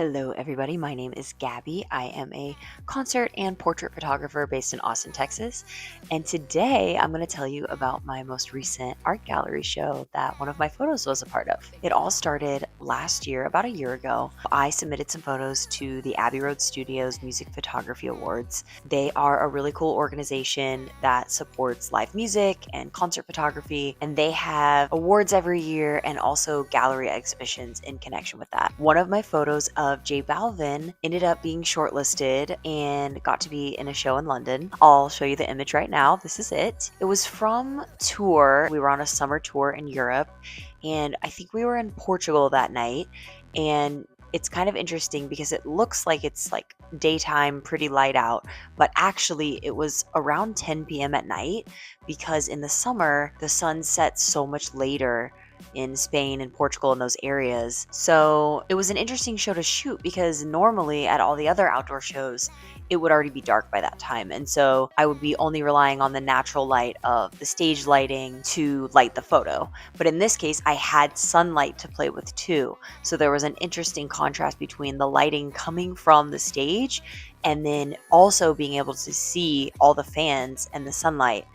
Hello, everybody. My name is Gabby. I am a concert and portrait photographer based in Austin, Texas. And today I'm going to tell you about my most recent art gallery show that one of my photos was a part of. It all started last year, about a year ago. I submitted some photos to the Abbey Studios Music Photography Awards. They are a really cool organization that supports live music and concert photography, and they have awards every year and also gallery exhibitions in connection with that. One of my photos of J Balvin ended up being shortlisted and got to be in a show in London. I'll show you the image right now. This is it. It was from tour. We were on a summer tour in Europe, and I think we were in Portugal that night. And it's kind of interesting because it looks like it's like daytime, pretty light out, but actually it was around 10 p.m. at night because in the summer the sun sets so much later in Spain and Portugal and those areas. So it was an interesting show to shoot because normally at all the other outdoor shows, it would already be dark by that time. And so I would be only relying on the natural light of the stage lighting to light the photo. But in this case, I had sunlight to play with too. So there was an interesting contrast between the lighting coming from the stage and then also being able to see all the fans and the sunlight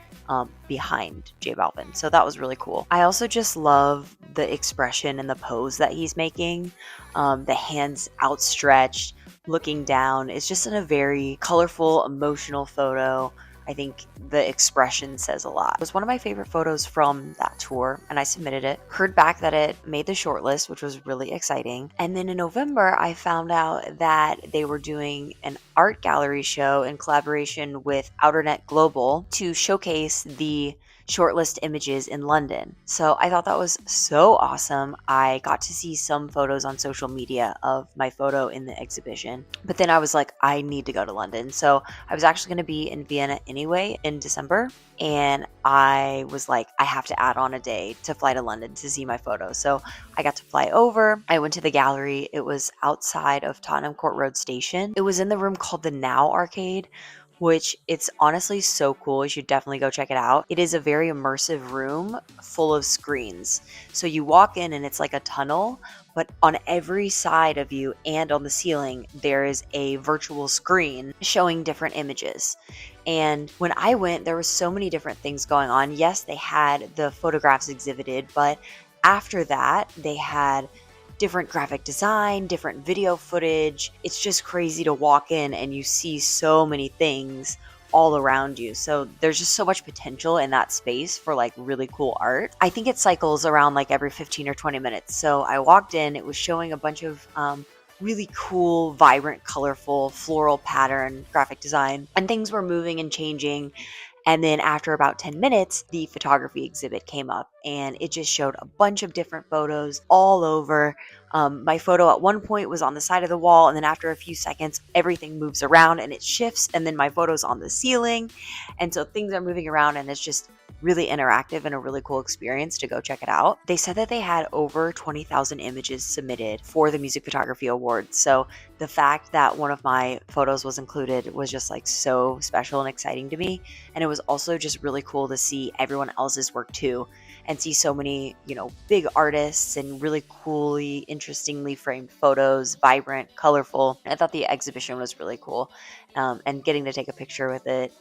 behind J Balvin. So that was really cool. I also just love the expression and the pose that he's making. The hands outstretched, looking down. It's just in a very colorful, emotional photo. I think the expression says a lot. It was one of my favorite photos from that tour, and I submitted it. Heard back that it made the shortlist, which was really exciting. And then in November, I found out that they were doing an art gallery show in collaboration with Outernet Global to showcase the shortlist images in London. So I thought that was so awesome. I got to see some photos on social media of my photo in the exhibition, but then I was like, I need to go to London. So I was actually going to be in Vienna anyway in December, and I was like, I have to add on a day to fly to London to see my photo. So I got to fly over. I went to the gallery. It was outside of Tottenham Court Road station. It was in the room called the Now Arcade, which it's honestly so cool. You should definitely go check it out. It is a very immersive room full of screens. So you walk in and it's like a tunnel, but on every side of you and on the ceiling, there is a virtual screen showing different images. And when I went, there were so many different things going on. Yes, they had the photographs exhibited, but after that, they had different graphic design, different video footage. It's just crazy to walk in and you see so many things all around you. So there's just so much potential in that space for like really cool art. I think it cycles around like every 15 or 20 minutes. So I walked in, it was showing a bunch of really cool, vibrant, colorful, floral pattern graphic design, and things were moving and changing. And then after about 10 minutes, the photography exhibit came up and it just showed a bunch of different photos all over. My photo at one point was on the side of the wall, and then after a few seconds, everything moves around and it shifts, and then my photo's on the ceiling. And so things are moving around, and it's just really interactive and a really cool experience to go check it out. They said that they had over 20,000 images submitted for the Music Photography Awards. So the fact that one of my photos was included was just like so special and exciting to me. And it was also just really cool to see everyone else's work too, and see so many, big artists and really coolly, interestingly framed photos, vibrant, colorful. I thought the exhibition was really cool. And getting to take a picture with it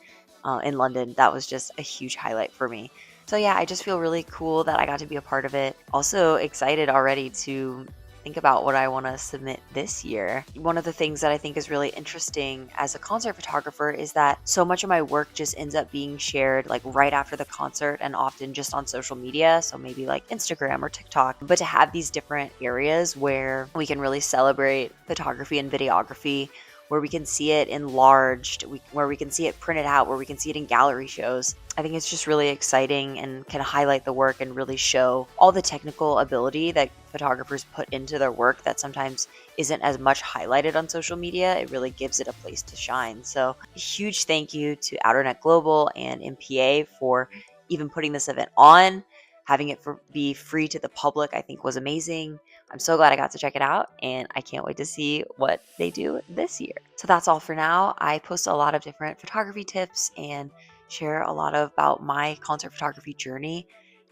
in London, that was just a huge highlight for me. So yeah, I just feel really cool that I got to be a part of it. Also excited already to think about what I want to submit this year. One of the things that I think is really interesting as a concert photographer is that so much of my work just ends up being shared like right after the concert, and often just on social media. So maybe like Instagram or TikTok, but to have these different areas where we can really celebrate photography and videography, where we can see it enlarged, where we can see it printed out, where we can see it in gallery shows. I think it's just really exciting and can highlight the work and really show all the technical ability that photographers put into their work that sometimes isn't as much highlighted on social media. It really gives it a place to shine. So a huge thank you to Outernet Global and MPA for even putting this event on. Having it be free to the public, I think, was amazing. I'm so glad I got to check it out, and I can't wait to see what they do this year. So that's all for now. I post a lot of different photography tips and share a lot about my concert photography journey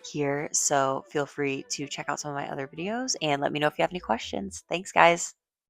here. So feel free to check out some of my other videos and let me know if you have any questions. Thanks, guys.